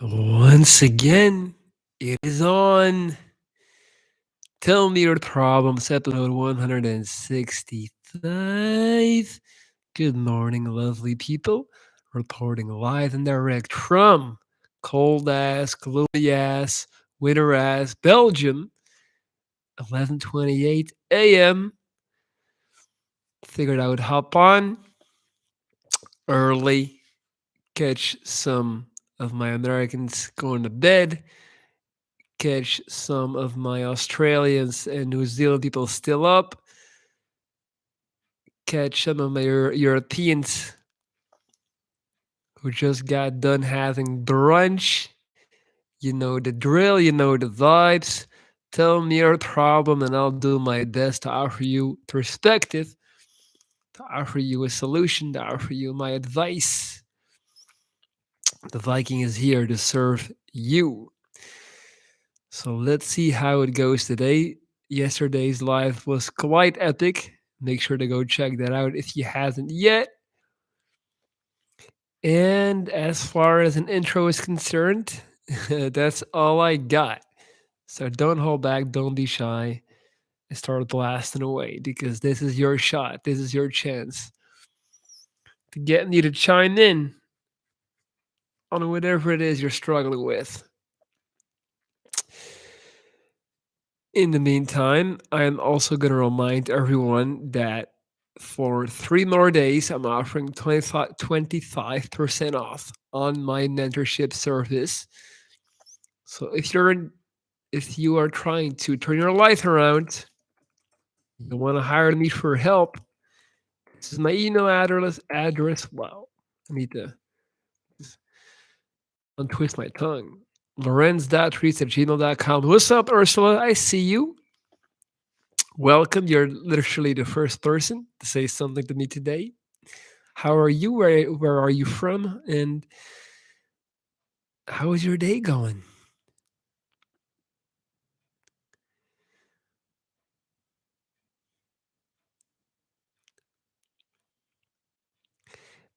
Once again, it is on. Tell me your problems, episode 165. Good morning, lovely people. Reporting live and direct from cold ass, gloomy ass, winter ass, Belgium, 11:28 a.m. Figured I would hop on early, catch some of my Americans going to bed, catch some of my Australians and New Zealand people still up, catch some of my Europeans who just got done having brunch. You know the drill, you know the vibes. Tell me your problem, and I'll do my best to offer you perspective, to offer you a solution, to offer you my advice. The Viking is here to serve you. So let's see how it goes today. Yesterday's live was quite epic. Make sure to go check that out if you haven't yet. And as far as an intro is concerned, that's all I got. So don't hold back, don't be shy, and start blasting away because this is your shot. This is your chance to get you to chime in on whatever it is you're struggling with. In the meantime, I am also going to remind everyone that for 3 more days, I'm offering 25% off on my mentorship service. So if you are trying to turn your life around, you want to hire me for help, this is my email address. Wow. I need to untwist my tongue. Lorenz.treats@gmail.com. What's up, Ursula? I see you. Welcome. You're literally the first person to say something to me today. How are you? Where are you from? And how is your day going?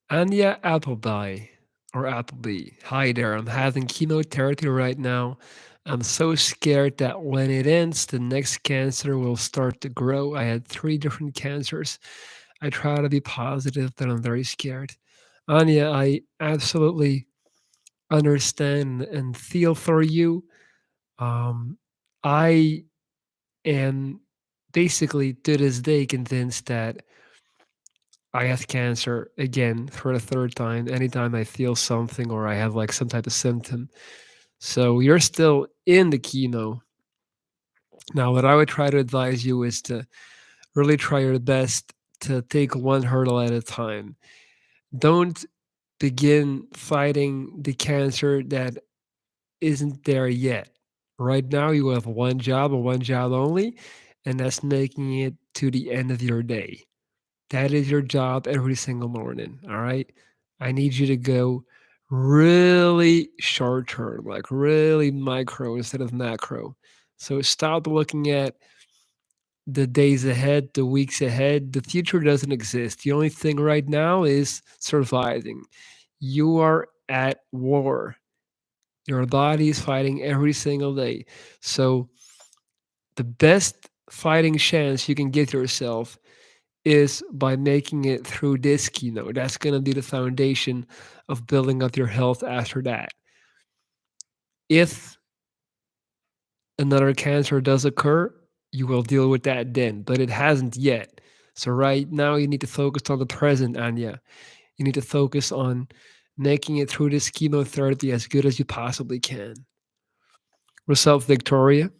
Anya Appleby or Appleby. Hi there. I'm having chemotherapy right now. I'm so scared that when it ends, the next cancer will start to grow. I had 3 different cancers. I try to be positive, but I'm very scared. Anya, I absolutely understand and feel for you. Um, I am basically to this day convinced that I have cancer again for the third time anytime I feel something or I have like some type of symptom. So you're still in the chemo. Now, what I would try to advise you is to really try your best to take one hurdle at a time. Don't begin fighting the cancer that isn't there yet. Right now, you have one job and one job only, and that's making it to the end of your day. That is your job every single morning. All right. I need you to go really short term, like really micro instead of macro. So stop looking at the days ahead, the weeks ahead. The future doesn't exist. The only thing right now is surviving. You are at war. Your body is fighting every single day. So the best fighting chance you can give yourself is by making it through this keynote. That's going to be the foundation of building up your health after that. If another cancer does occur, you will deal with that then, but it hasn't yet. So, right now, you need to focus on the present, Anya. You need to focus on making it through this chemotherapy as good as you possibly can. What's up, Victoria?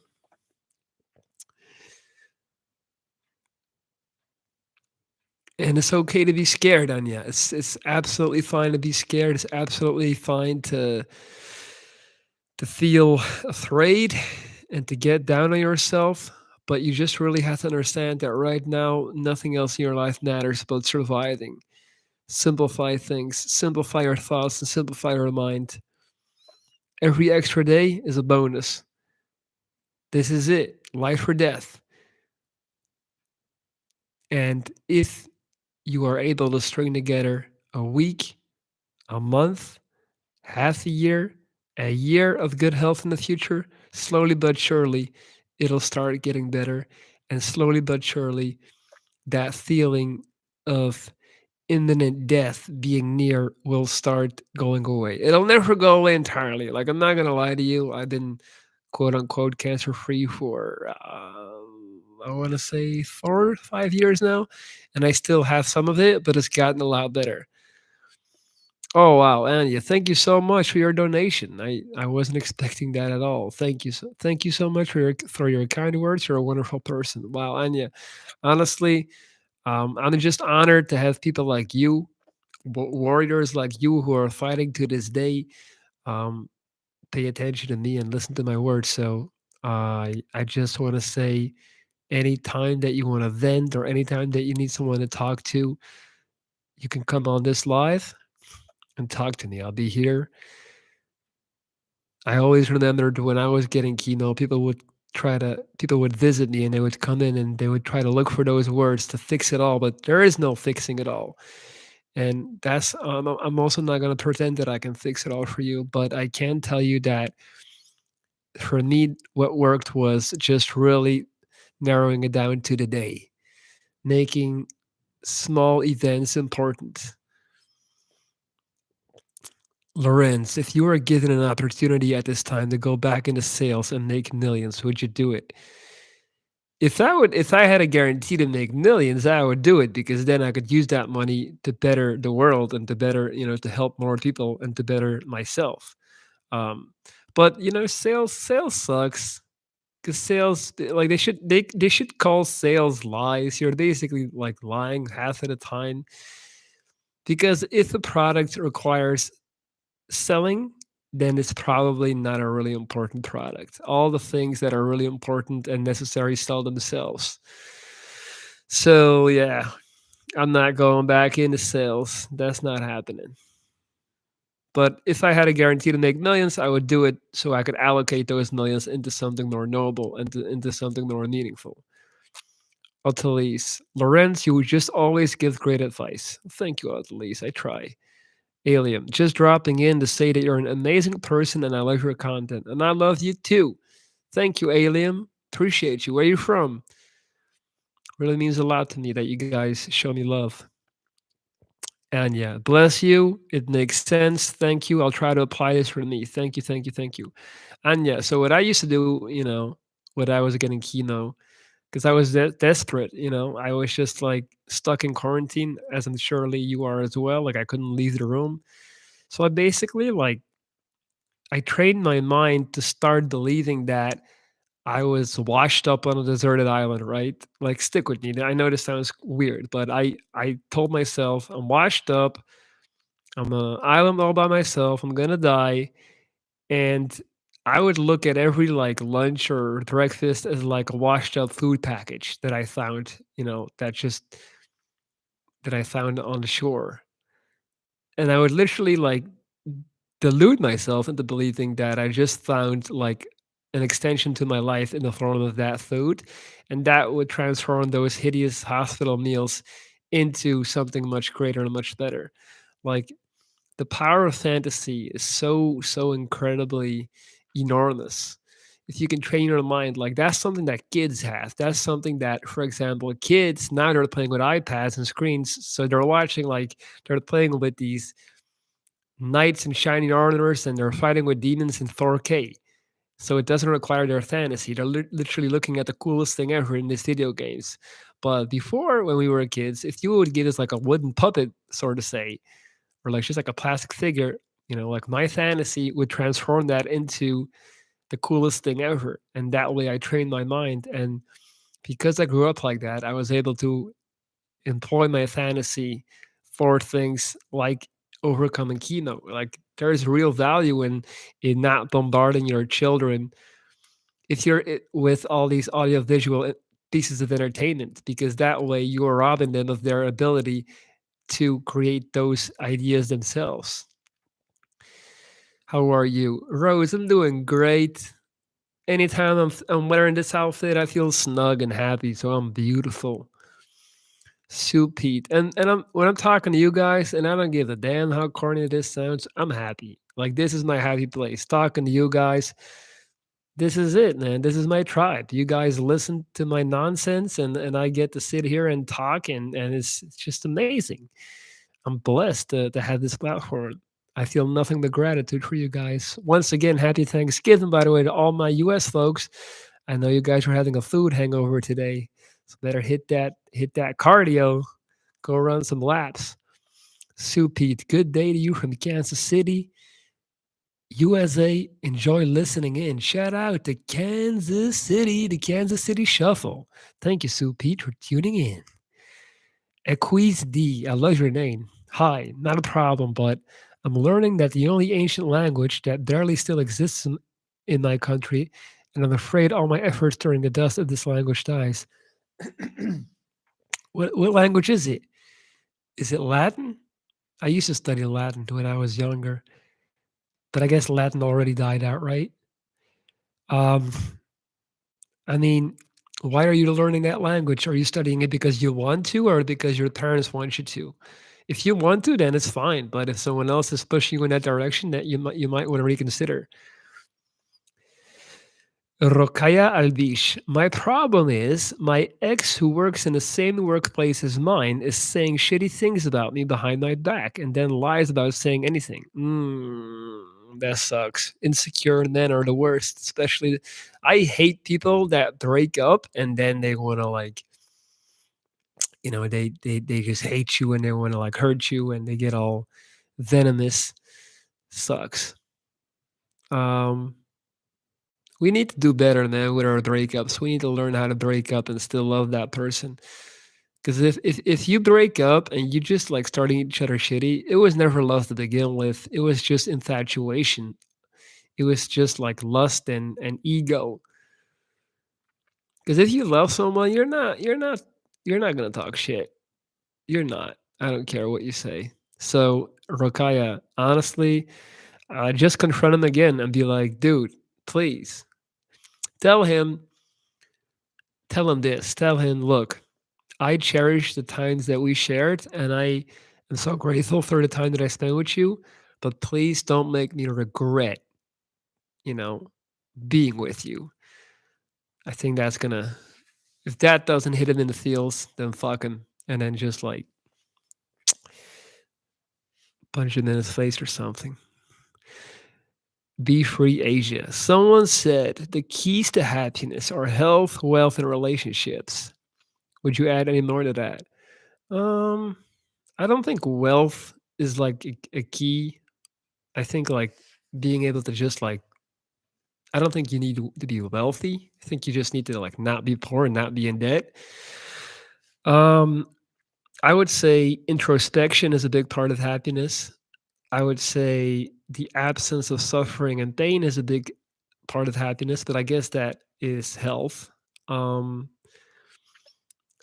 And it's okay to be scared, Anya. It's absolutely fine to be scared. It's absolutely fine to feel afraid and to get down on yourself. But you just really have to understand that right now, nothing else in your life matters but surviving. Simplify things, simplify your thoughts, and simplify your mind. Every extra day is a bonus. This is it, life or death. And if you are able to string together a week, a month, half a year, a year of good health in the future, slowly but surely, it'll start getting better. And slowly but surely, that feeling of imminent death being near will start going away. It'll never go away entirely. Like, I'm not going to lie to you. I've been quote unquote cancer free for, I want to say 4 or 5 years now. And I still have some of it, but it's gotten a lot better. Oh wow, Anya, thank you so much for your donation. I wasn't expecting that at all. Thank you so much for your kind words. You're a wonderful person. Wow, Anya. Honestly, I'm just honored to have people like you, warriors like you, who are fighting to this day. Um, Pay attention to me and listen to my words. So I just want to say, anytime that you want to vent or anytime that you need someone to talk to, you can come on this live and talk to me. I'll be here. I always remembered when I was getting chemo, people would visit me and they would come in and they would try to look for those words to fix it all, but there is no fixing it all. And that's I'm also not going to pretend that I can fix it all for you, but I can tell you that for me, what worked was just really narrowing it down to the day, making small events important. Lorenz, if you were given an opportunity at this time to go back into sales and make millions, would you do it? If I had a guarantee to make millions, I would do it because then I could use that money to better the world and to better, to help more people and to better myself. Um, but sales sucks because sales, like, they should call sales lies. You're basically like lying half of the time because if a product requires selling, then it's probably not a really important product. All the things that are really important and necessary sell themselves. So yeah, I'm not going back into sales. That's not happening. But if I had a guarantee to make millions, I would do it so I could allocate those millions into something more noble and into something more meaningful. Elise, Lorenz, you just always give great advice. Thank you, Elise. I try. Alien, just dropping in to say that you're an amazing person and I love your content. And I love you too. Thank you, Alien. Appreciate you. Where you from? Really means a lot to me that you guys show me love. And yeah, bless you. It makes sense. Thank you. I'll try to apply this for me. Thank you, thank you, thank you. And yeah, so what I used to do, when I was getting chemo, because I was desperate, I was just like stuck in quarantine, as I'm surely you are as well. Like, I couldn't leave the room. So I basically, like, I trained my mind to start believing that I was washed up on a deserted island, right? Like, stick with me. I know this sounds weird, but I told myself I'm washed up. I'm on an island all by myself. I'm gonna die, and I would look at every like lunch or breakfast as like a washed up food package that I found, that I found on the shore, and I would literally like delude myself into believing that I just found like an extension to my life in the form of that food, and that would transform those hideous hospital meals into something much greater and much better. Like, the power of fantasy is so incredibly enormous. If you can train your mind, like, that's something that kids have. That's something that, for example, kids now they're playing with iPads and screens, so they're watching, like, they're playing with these knights in shining armors and they're fighting with demons in 4K. So it doesn't require their fantasy. They're literally looking at the coolest thing ever in these video games. But before, when we were kids, if you would give us like a wooden puppet, sort of say, or like just like a plastic figure, like, my fantasy would transform that into the coolest thing ever. And that way I trained my mind. And because I grew up like that, I was able to employ my fantasy for things like overcoming chemo. Like, there's real value in not bombarding your children if you're with all these audio visual pieces of entertainment, because that way you are robbing them of their ability to create those ideas themselves. How are you, Rose? I'm doing great. Anytime I'm wearing this outfit, I feel snug and happy, so I'm beautiful. Soup Pete. And I'm when I'm talking to you guys, and I don't give a damn how corny this sounds, I'm happy. Like this is my happy place. Talking to you guys, this is it, man. This is my tribe. You guys listen to my nonsense, and I get to sit here and talk, and it's just amazing. I'm blessed to have this platform. I feel nothing but gratitude for you guys. Once again, happy Thanksgiving, by the way, to all my US folks. I know you guys are having a food hangover today. So better hit that cardio, go run some laps. Sue Pete, good day to you from Kansas City. USA, enjoy listening in. Shout out to Kansas City, the Kansas City Shuffle. Thank you, Sue Pete, for tuning in. Equise D, I love your name. Hi, not a problem, but I'm learning that the only ancient language that barely still exists in my country, and I'm afraid all my efforts during the dust of this language dies. What language is it? Is it Latin? I used to study Latin when I was younger, but I guess Latin already died out, right? Um, I mean, why are you learning that language? Are you studying it because you want to or because your parents want you to? If you want to, then it's fine. But if someone else is pushing you in that direction, that you might want to reconsider. Rokaya Albish. My problem is my ex who works in the same workplace as mine is saying shitty things about me behind my back and then lies about saying anything. That sucks. Insecure men are the worst, especially I hate people that break up and then they want to like, they just hate you and they want to like hurt you and they get all venomous. Sucks. Um we need to do better, man, with our breakups. We need to learn how to break up and still love that person. Because if you break up and you just like starting each other shitty, it was never love to begin with. It was just infatuation. It was just like lust and ego. Because if you love someone, you're not gonna talk shit. You're not. I don't care what you say. So Rokaya, honestly, just confront him again and be like, dude, please tell him, tell him this. Tell him, look, I cherish the times that we shared, and I am so grateful for the time that I spent with you. But please don't make me regret, you know, being with you. I think that's gonna, if that doesn't hit him in the feels, then fuck him, and then just like punch him in his face or something. Be free Asia. Someone said the keys to happiness are health, wealth, and relationships. Would you add any more to that? Um, I don't think wealth is like a key. I think like being able to just like I don't think you need to be wealthy. I think you just need to like not be poor and not be in debt. Um, I would say introspection is a big part of happiness. I would say the absence of suffering and pain is a big part of happiness, but I guess that is health. Um,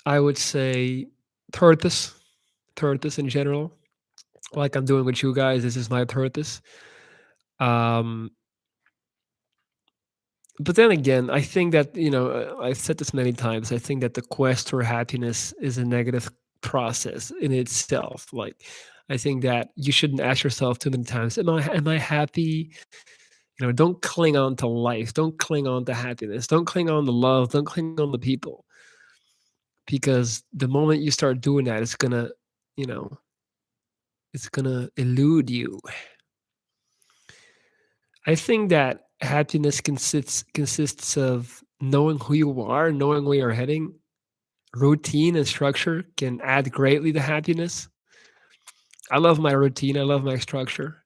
I would say purpose, purpose in general. Like I'm doing with you guys, this is my purpose. Um, But then again, I think that, I've said this many times. I think that the quest for happiness is a negative process in itself. Like, I think that you shouldn't ask yourself too many times, am I happy? Don't cling on to life. Don't cling on to happiness. Don't cling on to love. Don't cling on to people. Because the moment you start doing that, you know, it's gonna elude you. I think that happiness consists of knowing who you are, knowing where you're heading. Routine and structure can add greatly to happiness. I love my routine. I love my structure.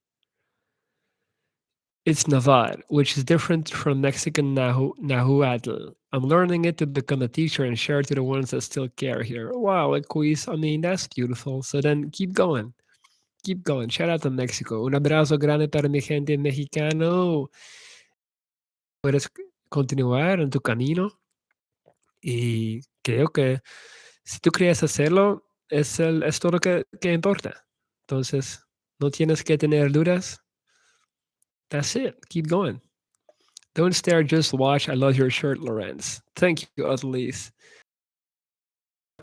It's Navar, which is different from Mexican Nahuatl. I'm learning it to become a teacher and share it to the ones that still care here. Wow, a quiz. I mean, that's beautiful. So then keep going. Keep going. Shout out to Mexico. Un abrazo grande para mi gente mexicano. Puedes continuar en tu camino y creo que si tú quieres hacerlo, es todo lo que importa. Entonces, no tienes que tener dudas. That's it. Keep going. Don't stare, just watch. I love your shirt, Lorenz. Thank you, Adelise.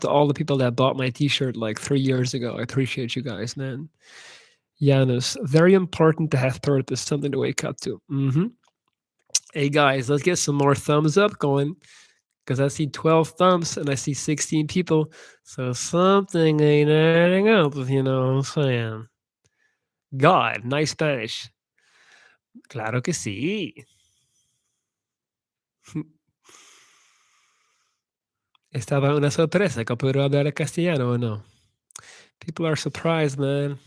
To all the people that bought my t-shirt like 3 years ago. I appreciate you guys, man. Janus, very important to have purpose, something to wake up to. Hey guys, let's get some more thumbs up going because I see 12 thumbs and I see 16 people. So something ain't adding up, if you know what I'm saying. God, nice Spanish. Claro que sí. Estaba una sorpresa que puedo hablar castellano o no. People are surprised, man.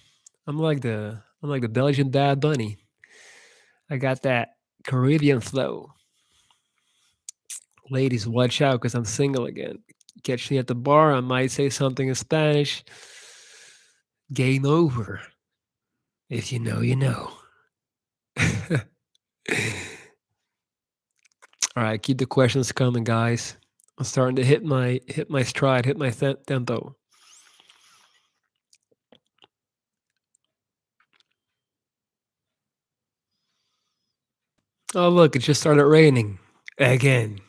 I'm like the Belgian Bad Bunny. I got that Caribbean flow. Ladies, watch out because I'm single again. Catch me at the bar, I might say something in Spanish. Game over. If you know, you know. All right, keep the questions coming, guys. I'm starting to hit my stride, hit my tempo. Oh, look, it just started raining again.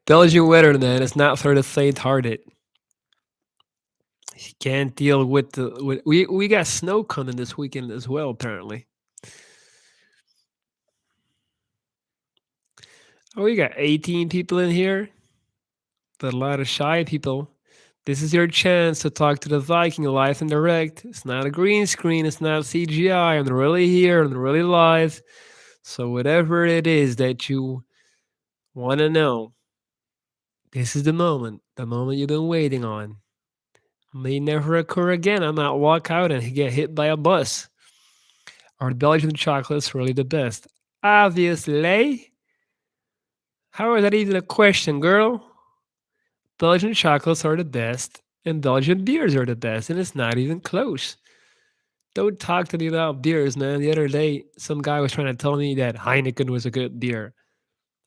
Belgian weather, man, it's not for the faint-hearted. You can't deal with we got snow coming this weekend as well, apparently. Oh, we got 18 people in here, but a lot of shy people. This is your chance to talk to the Viking live and direct. It's not a green screen, it's not CGI. I'm really here, I'm really live. So, whatever it is that you want to know, this is the moment you've been waiting on. May never occur again. I might walk out and get hit by a bus. Are Belgian chocolates really the best? Obviously. How is that even a question, girl? Belgian chocolates are the best, and Belgian beers are the best, and it's not even close. Don't talk to me about beers, man. The other day, some guy was trying to tell me that Heineken was a good beer.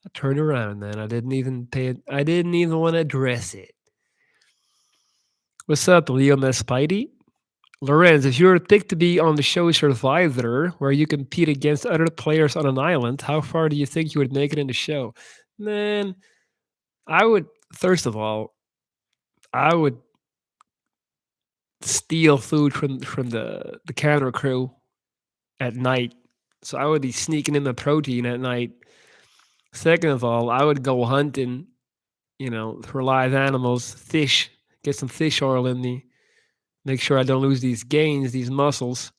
I turned around, man. I didn't even pay it. I didn't even want to address it. What's up, Leo Spidey? Lorenz, if you were picked to be on the show Survivor, where you compete against other players on an island, how far do you think you would make it in the show? Man, I would, first of all, I would steal food from the camera crew at night. So I would be sneaking in the protein at night. Second of all, I would go hunting, for live animals, fish, get some fish oil in me, make sure I don't lose these gains, these muscles.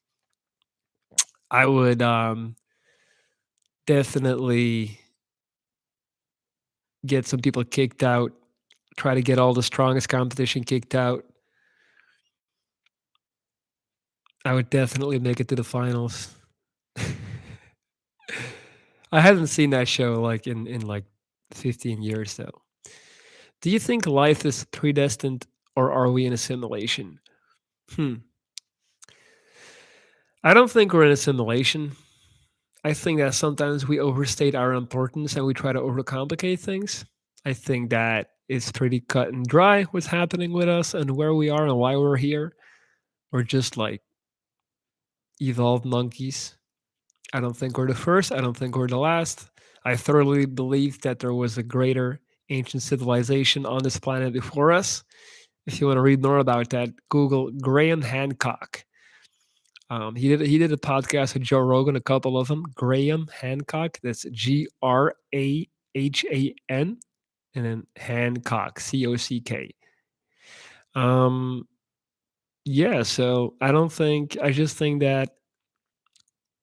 I would definitely get some people kicked out, try to get all the strongest competition kicked out. I would definitely make it to the finals. I haven't seen that show like in like 15 years though. Do you think life is predestined or are we in a simulation? Hmm. I don't think we're in a simulation. I think that sometimes we overstate our importance and we try to overcomplicate things. I think that it's pretty cut and dry what's happening with us and where we are and why we're here. We're just like evolved monkeys. I don't think we're the first. I don't think we're the last. I thoroughly believe that there was a greater ancient civilization on this planet before us. If you want to read more about that, Google Graham Hancock. He did a podcast with Joe Rogan, a couple of them. Graham Hancock. That's Graham, and then Hancock, Cock. Um, yeah. So I don't think. I just think that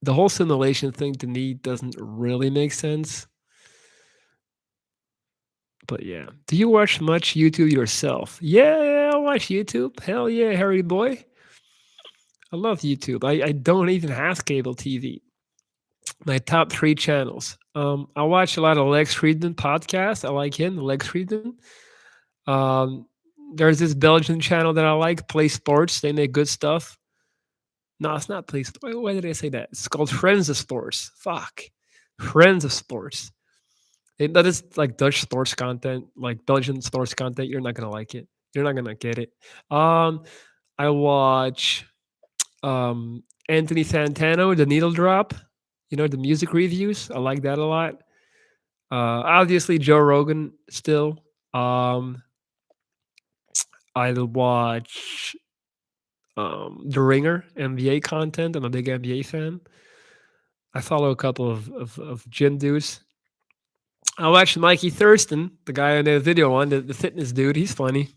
the whole simulation thing to me doesn't really make sense. But yeah, do you watch much YouTube yourself? Yeah, I watch YouTube. Hell yeah, Harry boy. I love YouTube. I don't even have cable TV. My top three channels. I watch a lot of Lex Friedman podcast. I like him, Lex Friedman. Um, there's this Belgian channel that I like, Play Sports. They make good stuff. No, it's not Play Sports. Why did I say that? It's called Friends of Sports. Fuck. Friends of Sports. That is like Dutch sports content, like Belgian sports content. You're not gonna like it. You're not gonna get it. Um, I watch Anthony Fantano, the Needle Drop. The music reviews. I like that a lot. Obviously Joe Rogan still. Um, I watch The Ringer NBA content. I'm a big NBA fan. I follow a couple of gym dudes. I watched Mikey Thurston, the guy I made a video on, the fitness dude. He's funny.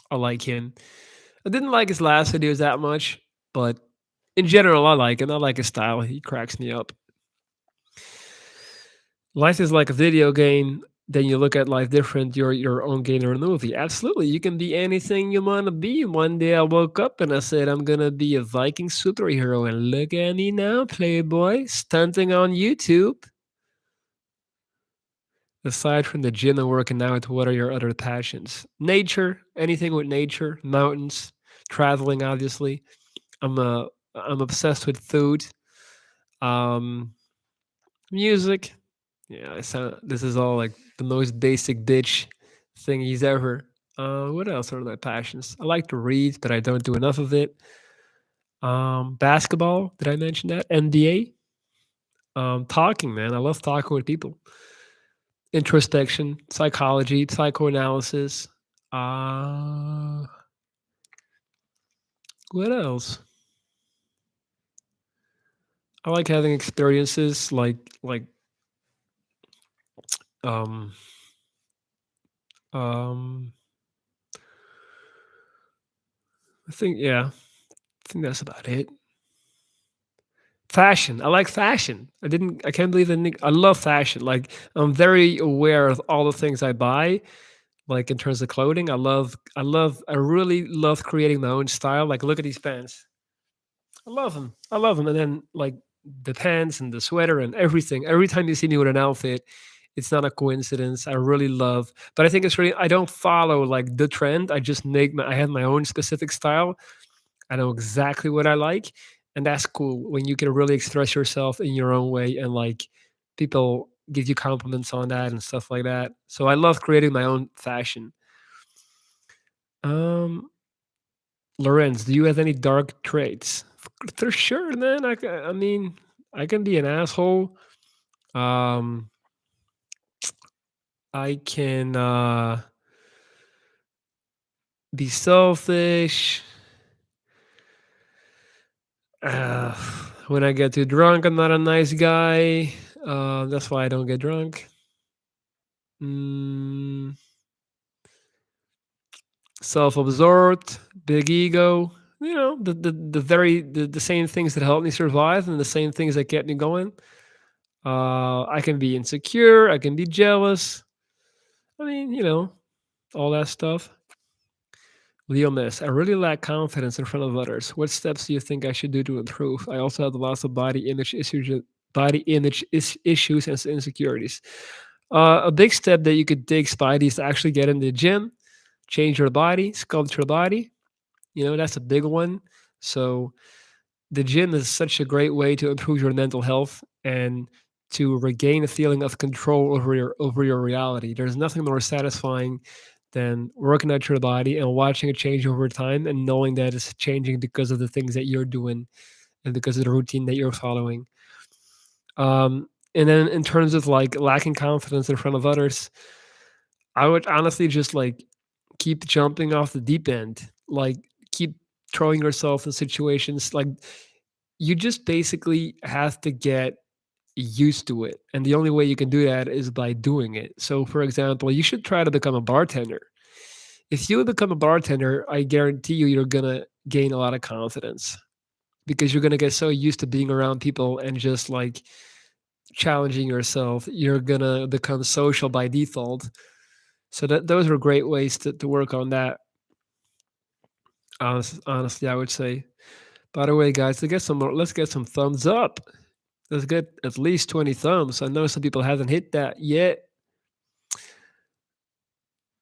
I like him. I didn't like his last videos that much, but in general, I like him. I like his style. He cracks me up. Life is like a video game. Then you look at life different. You're your own game or a movie. Absolutely, you can be anything you want to be. One day I woke up and I said I'm gonna be a Viking superhero, and look at me now, Playboy, stunting on YouTube. Aside from the gym and working out, what are your other passions? Nature, anything with nature, mountains, traveling, obviously. I'm obsessed with food, um, music. Yeah, I sound. This is all like the most basic bitch thingies ever. What else are my passions? I like to read, but I don't do enough of it. Basketball. Did I mention that? NBA. Talking, man. I love talking with people. Introspection, psychology, psychoanalysis. Uh, what else? I like having experiences like um um I think yeah, I think that's about it. Fashion. I like fashion. I can't believe that I love fashion. Like I'm very aware of all the things I buy. Like in terms of clothing, I really love creating my own style. Like look at these pants. I love them. I love them. And then like the pants and the sweater and everything. Every time you see me with an outfit, it's not a coincidence. I really love, but I think it's really, I don't follow like the trend. I have my own specific style. I know exactly what I like. And that's cool when you can really express yourself in your own way and like people give you compliments on that and stuff like that. So I love creating my own fashion. Um, Lorenz, do you have any dark traits? For sure, man. I mean, I can be an asshole. Um, I can be selfish. Uh, when I get too drunk, I'm not a nice guy. That's why I don't get drunk. Mm, self-absorbed, big ego. You know, the same things that help me survive and the same things that kept me going. I can be insecure. I can be jealous. I mean, all that stuff. Leo Miss, I really lack confidence in front of others. What steps do you think I should do to improve? I also have lots of body image issues and insecurities. A big step that you could take, Spidey, is to actually get in the gym, change your body, sculpt your body. That's a big one. So the gym is such a great way to improve your mental health and to regain a feeling of control over your reality. There's nothing more satisfying than working out your body and watching it change over time and knowing that it's changing because of the things that you're doing and because of the routine that you're following. And then in terms of like lacking confidence in front of others, I would honestly just like keep jumping off the deep end, like keep throwing yourself in situations like you just basically have to get used to it. And the only way you can do that is by doing it. So, for example, you should try to become a bartender. If you become a bartender, I guarantee you're going to gain a lot of confidence because you're going to get so used to being around people and just like challenging yourself. You're going to become social by default. So, those are great ways to work on that. Honestly, I would say. By the way, guys, let's get some thumbs up. Let's get at least 20 thumbs. I know some people haven't hit that yet.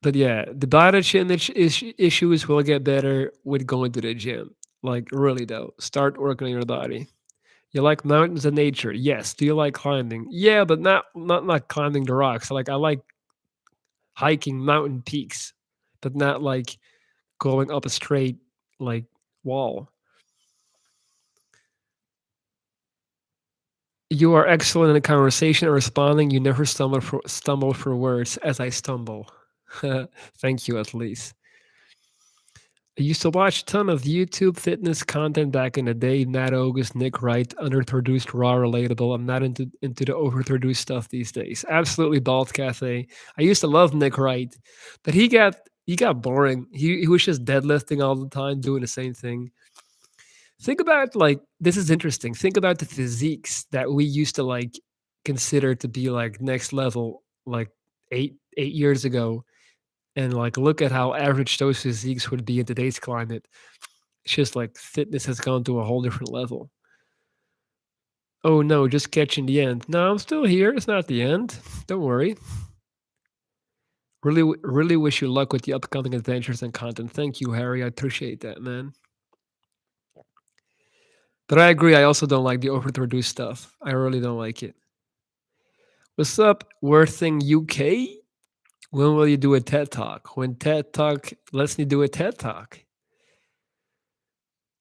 But yeah, the body image issues will get better with going to the gym. Like, really, though. Start working on your body. You like mountains and nature? Yes. Do you like climbing? Yeah, but not climbing the rocks. Like, I like hiking mountain peaks, but not like going up a straight, like, wall. You are excellent in a conversation and responding. You never stumble for words as I stumble. Thank you, at least. I used to watch a ton of YouTube fitness content back in the day. Matt August, Nick Wright, underproduced, raw, relatable. I'm not into the overproduced stuff these days. Absolutely Bald Cafe. I used to love Nick Wright, but he got boring. He was just deadlifting all the time, doing the same thing. Think about like this is interesting. Think about the physiques that we used to like consider to be like next level, like eight years ago, and like look at how average those physiques would be in today's climate. It's just like fitness has gone to a whole different level. Oh no, just catching the end. No, I'm still here. It's not the end. Don't worry. Really wish you luck with the upcoming adventures and content. Thank you, Harry. I appreciate that, man. But I agree. I also don't like the overproduced stuff. I really don't like it. What's up, Worthing UK? When will you do a TED Talk? When TED Talk lets me do a TED Talk.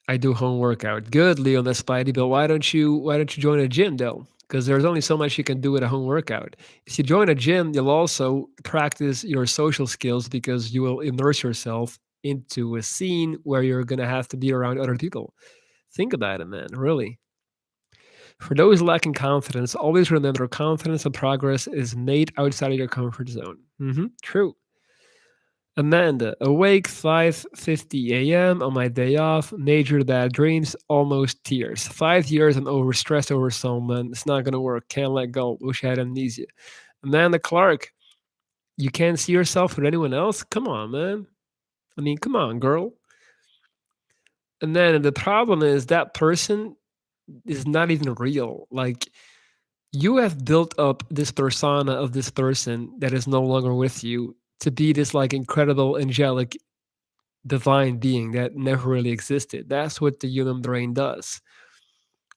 I do home workout. Good, Leon Spidey, but why don't you join a gym though? Because there's only so much you can do with a home workout. If you join a gym, you'll also practice your social skills because you will immerse yourself into a scene where you're gonna have to be around other people. Think about it, man. Really. For those lacking confidence, always remember confidence and progress is made outside of your comfort zone. True. Amanda, awake 5:50 a.m. on my day off, major bad dreams, almost tears. 5 years I'm overstressed over someone. It's not gonna work. Can't let go. Wish I had amnesia. Amanda Clark, you can't see yourself with anyone else? Come on, man. I mean, come on, girl. And then the problem is that person is not even real. Like you have built up this persona of this person that is no longer with you to be this like incredible angelic divine being that never really existed. That's what the human brain does.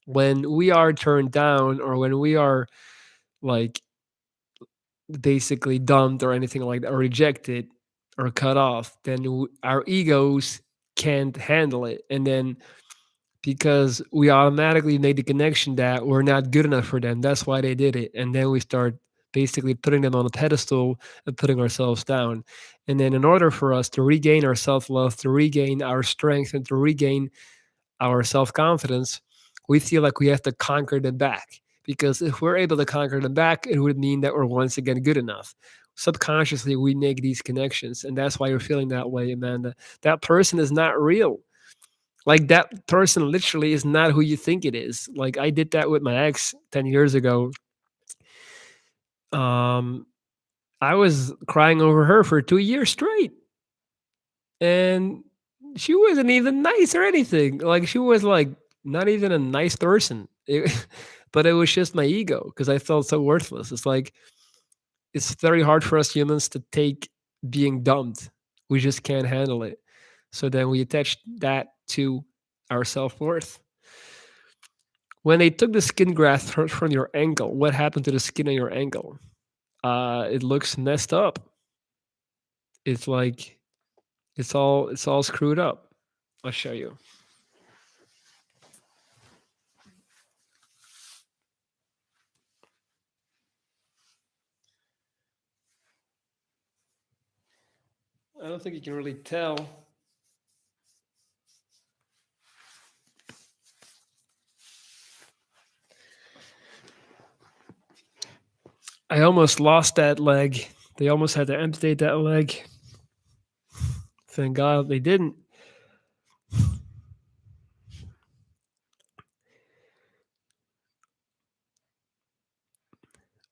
When we are turned down or when we are like basically dumped or anything like that, or rejected or cut off, then our egos can't handle it. And then because we automatically made the connection that we're not good enough for them, that's why they did it. And then we start basically putting them on a pedestal and putting ourselves down. And then in order for us to regain our self-love, to regain our strength and to regain our self-confidence, we feel like we have to conquer them back, because if we're able to conquer them back, it would mean that we're once again good enough. Subconsciously we make these connections, and that's why you're feeling that way, Amanda. That person is not real. Like that person literally is not who you think it is. Like I did that with my ex 10 years ago. um I was crying over her for 2 years straight, and she wasn't even nice or anything. Like she was like not even a nice person. But it was just my ego because I felt so worthless. It's like it's very hard for us humans to take being dumped. We just can't handle it. So then we attach that to our self worth. When they took the skin graft from your ankle, what happened to the skin on your ankle? It looks messed up. It's like it's all screwed up. I'll show you. I don't think you can really tell. I almost lost that leg. They almost had to amputate that leg. Thank God they didn't.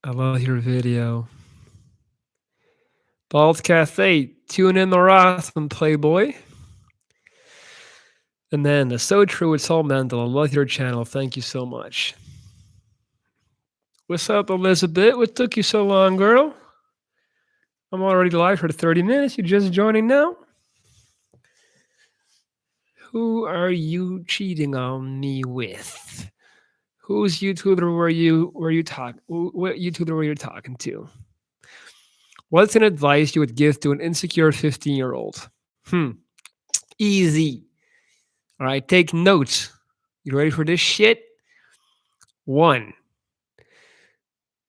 I love your video. Bald Cafe, tune in the Rothman Playboy. And then the So True It's All Mental. I love your channel. Thank you so much. What's up, Elizabeth? What took you so long, girl? I'm already live for 30 minutes. You just joining now? Who are you cheating on me with? Whose YouTuber were you talking? What YouTuber were you talking to? What's an advice you would give to an insecure 15-year-old? Easy. All right, take notes. You ready for this shit? One,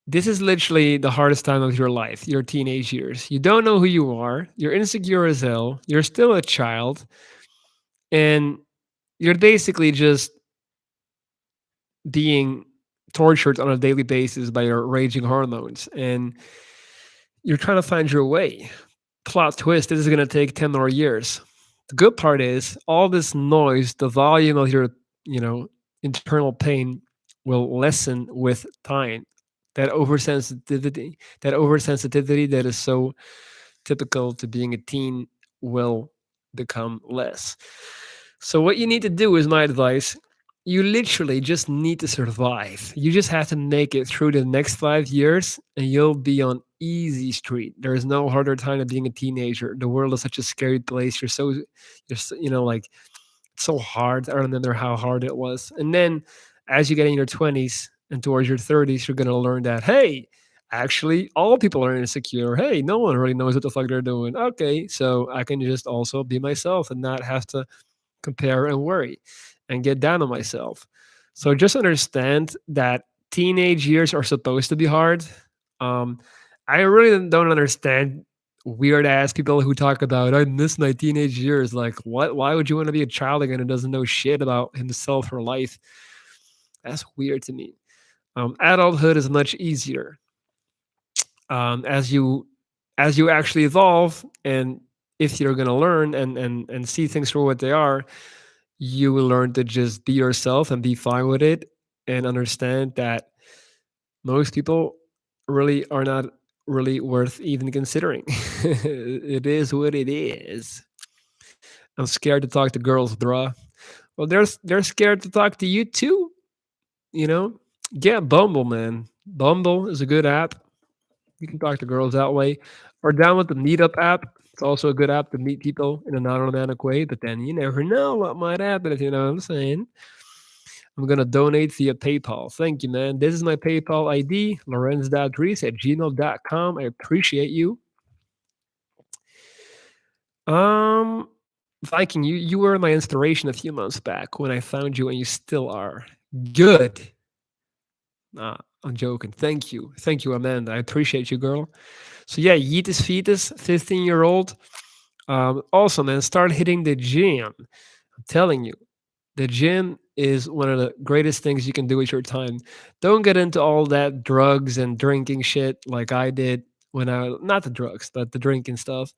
this is literally the hardest time of your life, your teenage years. You don't know who you are. You're insecure as hell. You're still a child. and you're basically just being tortured on a daily basis by your raging hormones, and you're trying to find your way. Plot twist, this is going to take 10 more years. The good part is all this noise, the volume of your, you know, internal pain will lessen with time. That oversensitivity that is so typical to being a teen will become less. So what you need to do is my advice. You literally just need to survive. You just have to make it through the next 5 years and you'll be on easy street. There is no harder time than being a teenager. The world is such a scary place. Like it's so hard. I remember how hard it was. And then as you get in your 20s and towards your 30s, you're going to learn that, hey, actually, all people are insecure. Hey, no one really knows what the fuck they're doing. Okay, so I can just also be myself and not have to compare and worry and get down on myself. So just understand that teenage years are supposed to be hard. Um, I really don't understand weird ass people who talk about I miss my teenage years. Like, what? Why would you want to be a child again who doesn't know shit about himself or life? That's weird to me. Adulthood is much easier as you actually evolve, and if you're gonna learn and see things for what they are, you will learn to just be yourself and be fine with it, and understand that most people really are not really worth even considering. It is what it is. I'm scared to talk to girls, bruh. Well, they're scared to talk to you too. You know, get Bumble, man. Bumble is a good app. You can talk to girls that way, or download the Meetup app. It's also a good app to meet people in a non-romantic way. But then you never know what might happen. If you know what I'm saying. I'm gonna donate via PayPal. Thank you, man. This is my PayPal ID, lorenz.dries@gmail.com. I appreciate you. Um, Viking, you were my inspiration a few months back when I found you, and you still are. Good. Nah, I'm joking. Thank you, Amanda. I appreciate you, girl. So yeah, Yeetus Fetus, 15-year-old. Also, man, start hitting the gym. I'm telling you, the gym is one of the greatest things you can do with your time. Don't get into all that drugs and drinking shit like I did when I not the drugs, but the drinking stuff.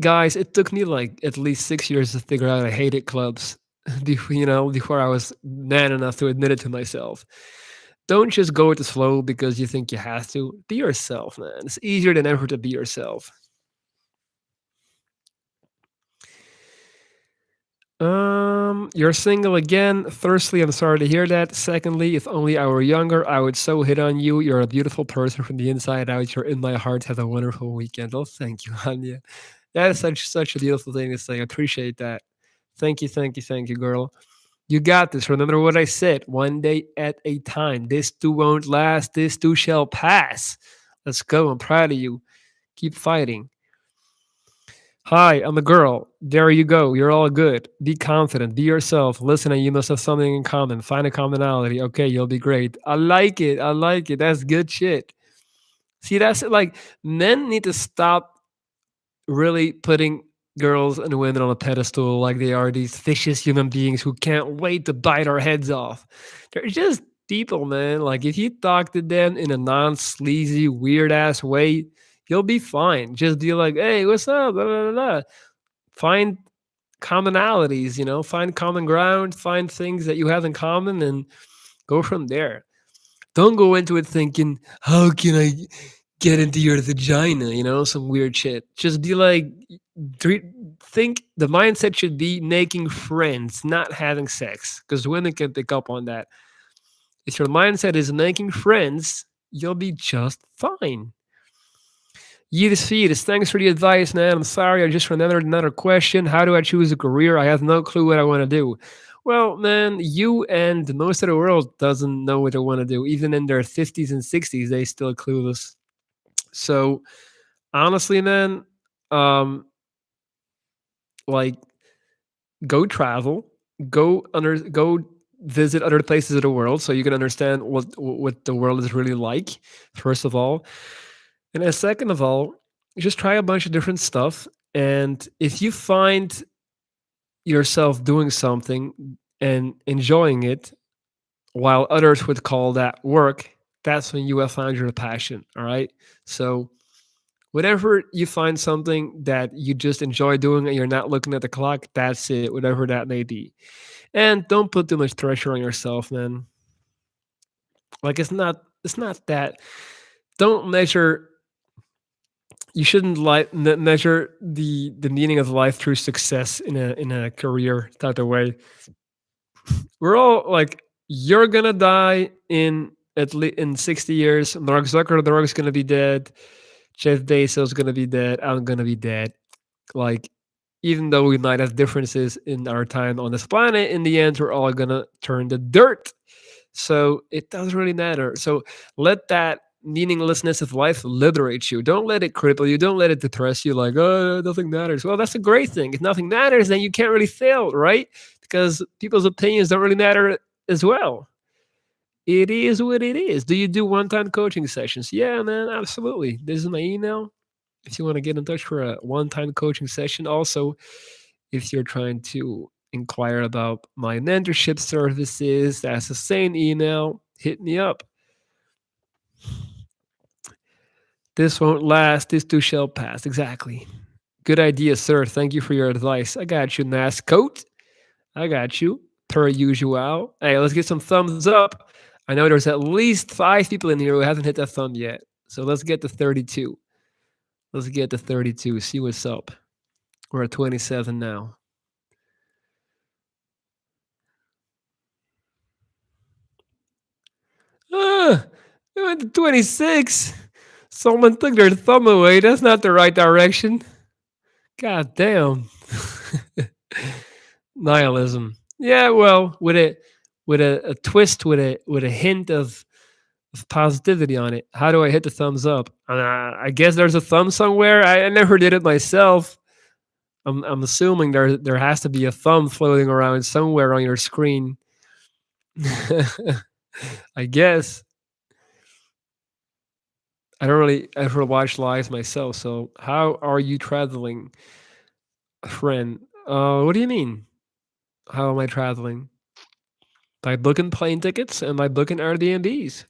Guys, it took me like at least 6 years to figure out I hated clubs. Before I was man enough to admit it to myself. Don't just go with the flow because you think you have to. Be yourself, man. It's easier than ever to be yourself. You're single again. Firstly, I'm sorry to hear that. Secondly, if only I were younger, I would so hit on you. You're a beautiful person from the inside out. You're in my heart. Have a wonderful weekend. Oh, thank you, Anya. That is such a beautiful thing to say. I appreciate that. Thank you, girl. You got this. Remember what I said. One day at a time. This too won't last. This too shall pass. Let's go. I'm proud of you. Keep fighting. Hi, I'm a girl. There you go. You're all good. Be confident. Be yourself. Listen, and you must have something in common. Find a commonality. Okay, you'll be great. I like it. I like it. That's good shit. See, that's like men need to stop really putting girls and women on a pedestal like they are these vicious human beings who can't wait to bite our heads off. They're just people, man. Like if you talk to them in a non-sleazy, weird ass way, you'll be fine. Just be like, hey, what's up? Blah, blah, blah, blah. Find commonalities, find common ground, find things that you have in common and go from there. Don't go into it thinking, how can I get into your vagina, some weird shit. Just be like, tre- think the mindset should be making friends, not having sex, because women can pick up on that. If your mindset is making friends, you'll be just fine. Yeetus Fetus, thanks for the advice, man. I'm sorry, I just remembered another question. How do I choose a career? I have no clue what I want to do. Well, man, you and most of the world doesn't know what they want to do. Even in their 50s and 60s, they still clueless. So honestly, man, um, like go travel, go visit other places of the world so you can understand what the world is really like, first of all. And then second of all, just try a bunch of different stuff. And if you find yourself doing something and enjoying it, while others would call that work, that's when you have found your passion. All right. So, whenever you find something that you just enjoy doing and you're not looking at the clock, that's it, whatever that may be. And don't put too much pressure on yourself, man. Like it's not that. Don't measure. You shouldn't measure the meaning of life through success in a career type of way. We're all like, you're gonna die in 60 years. Mark Zuckerberg's gonna be dead. Jeff Bezos gonna be dead. I'm gonna be dead. Like, even though we might have differences in our time on this planet, in the end, we're all gonna turn to dirt. So it doesn't really matter. So let that meaninglessness of life liberate you. Don't let it cripple you. Don't let it depress you like, oh, nothing matters. Well, that's a great thing. If nothing matters, then you can't really fail, right? Because people's opinions don't really matter as well. It is what it is. Do you do one time coaching sessions? Yeah, man, absolutely. This is my email. If you want to get in touch for a one time coaching session, also, if you're trying to inquire about my mentorship services, that's the same email. Hit me up. This won't last. This too shall pass. Exactly. Good idea, sir. Thank you for your advice. I got you, Nas coat. I got you. Per usual. Hey, let's get some thumbs up. I know there's at least 5 people in here who haven't hit that thumb yet. So let's get to 32. Let's get to 32. See what's up. We're at 27 now. We went to 26. Someone took their thumb away. That's not the right direction. God damn. Nihilism. Yeah, well, with a twist, with a hint of positivity on it. How do I hit the thumbs up? I guess there's a thumb somewhere. I never did it myself. I'm assuming there has to be a thumb floating around somewhere on your screen. I guess. I don't really ever watch lives myself. So how are you traveling, friend? What do you mean? How am I traveling? By booking plane tickets and by booking Airbnbs.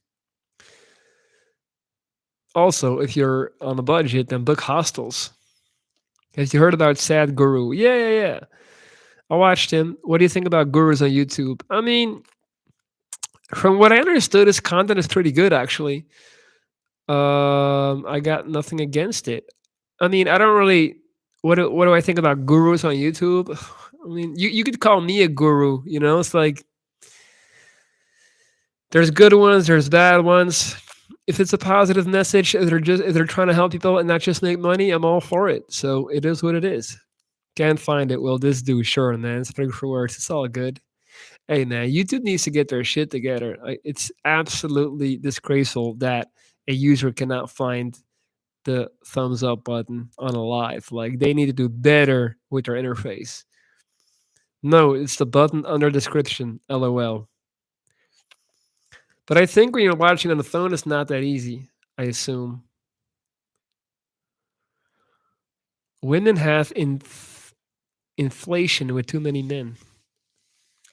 Also, if you're on a budget, then book hostels. Have you heard about Sad Guru? Yeah, yeah, yeah. I watched him. What do you think about gurus on YouTube? I mean, from what I understood, his content is pretty good, actually. I got nothing against it. I mean, I don't really. What do I think about gurus on YouTube? I mean, you could call me a guru. You know, it's like there's good ones, there's bad ones. If it's a positive message, if they're trying to help people and not just make money, I'm all for it. So it is what it is. Can't find it. Well, this do sure, man. Spring for words. It's all good. Hey, man, YouTube needs to get their shit together. It's absolutely disgraceful that a user cannot find the thumbs up button on a live. Like, they need to do better with their interface. No, it's the button under description. LOL. But I think when you're watching on the phone, it's not that easy. I assume women have inflation with too many men.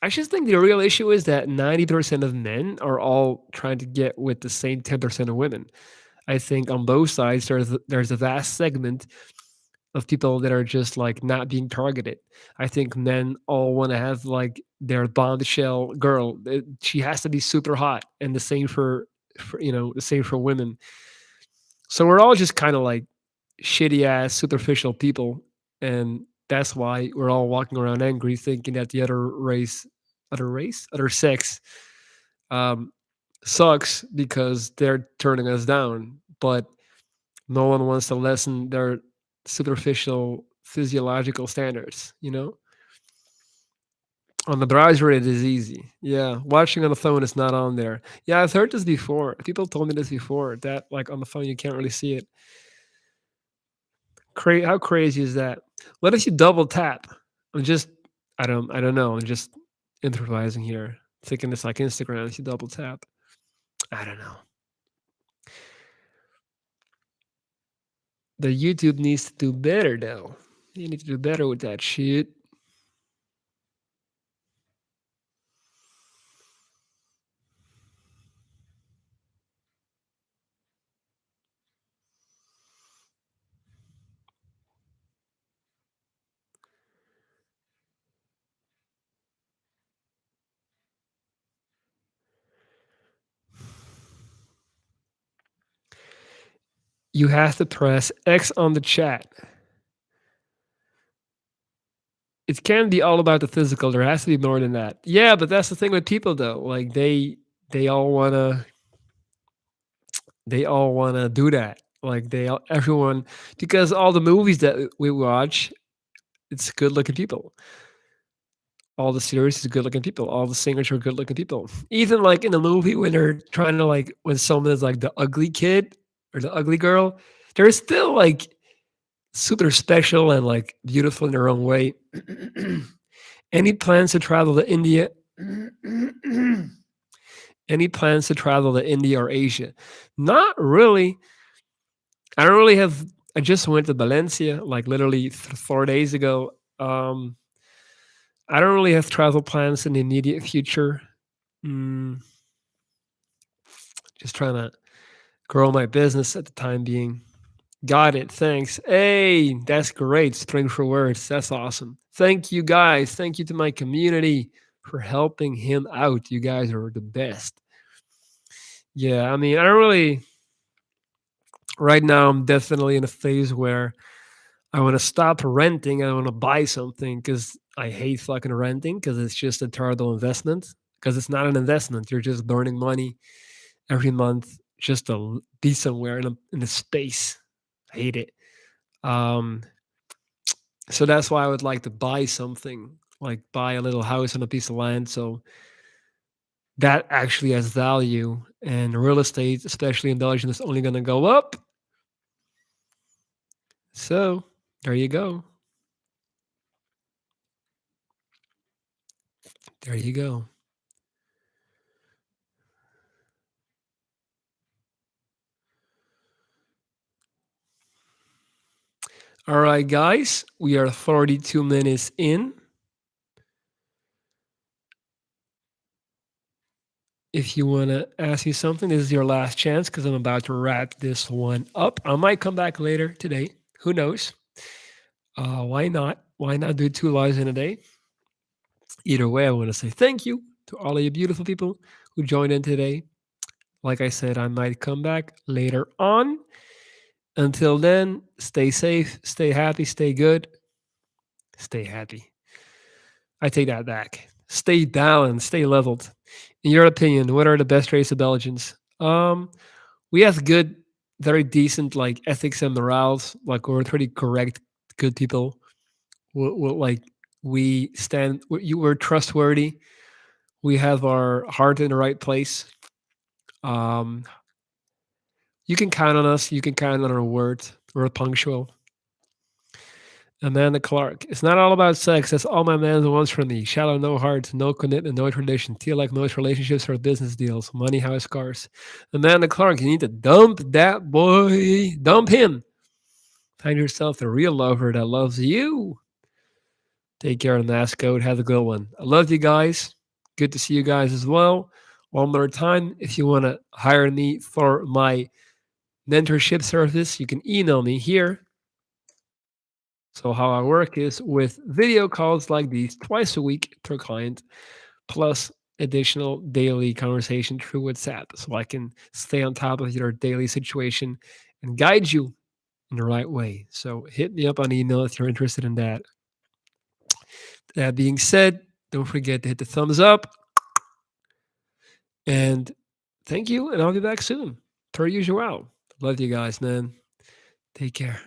I just think the real issue is that 90% of men are all trying to get with the same 10% of women. I think on both sides there's a vast segment of people that are just like not being targeted. I think men all want to have like their bombshell girl. She has to be super hot, and the same for the same for women. So we're all just kind of like shitty ass superficial people, and that's why we're all walking around angry, thinking that the other sex, um, sucks because they're turning us down. But no one wants to lessen their superficial physiological standards. On the browser it is easy. Yeah, watching on the phone is not on there. Yeah, I've heard this before. People told me this before that like on the phone you can't really see it. How crazy is that? What if you double tap? I'm just I don't know. I'm just improvising here. Thinking it's like Instagram if you double tap. I don't know. The YouTube needs to do better though. You need to do better with that shit. You have to press X on the chat. It can't be all about the physical. There has to be more than that. Yeah, but that's the thing with people though. Like they all wanna they all wanna do that. Like they all everyone because all the movies that we watch, it's good looking people. All the series is good looking people. All the singers are good looking people. Even like in a movie when they're trying to like when someone is like the ugly kid or the ugly girl, they're still like super special and like beautiful in their own way. Any plans to travel to India? Any plans to travel to India or Asia? Not really. I don't really have. I just went to Valencia like literally 4 days ago. I don't really have travel plans in the immediate future. Mm, just trying to grow my business at the time being. Got it. Thanks. Hey, that's great. String for words. That's awesome. Thank you guys. Thank you to my community for helping him out. You guys are the best. Yeah, I mean, I don't really. Right now, I'm definitely in a phase where I want to stop renting and I want to buy something because I hate fucking renting because it's just a terrible investment. Because it's not an investment. You're just burning money every month just to be somewhere in a space. I hate it. Um, so that's why I would like to buy something, like buy a little house on a piece of land. So that actually has value. And real estate, especially in Belgium, is only going to go up. So there you go. There you go. All right, guys, we are 42 minutes in. If you want to ask me something, this is your last chance because I'm about to wrap this one up. I might come back later today. Who knows? Why not? Why not do two lives in a day? Either way, I want to say thank you to all of you beautiful people who joined in today. Like I said, I might come back later on. Until then, stay safe, stay happy, stay good, stay happy. I take that back. Stay down, stay leveled. In your opinion, what are the best race of Belgians? We have good, very decent like ethics and morals. Like we're pretty correct, good people. Like we stand. We're trustworthy. We have our heart in the right place. Um, you can count on us. You can count on our word. We're punctual. Amanda Clark. It's not all about sex. That's all my man wants from me. Shallow, no heart, no commitment, no tradition. Feel like most relationships are business deals. Money, house, cars. Amanda Clark, you need to dump that boy. Dump him. Find yourself the real lover that loves you. Take care of the mask code. Have a good one. I love you guys. Good to see you guys as well. One more time, if you want to hire me for my mentorship service, you can email me here. So how I work is with video calls like these twice a week per client, plus additional daily conversation through WhatsApp, so I can stay on top of your daily situation and guide you in the right way. So hit me up on email if you're interested in that. That being said, don't forget to hit the thumbs up and thank you. And I'll be back soon, per usual. Love you guys, man. Take care.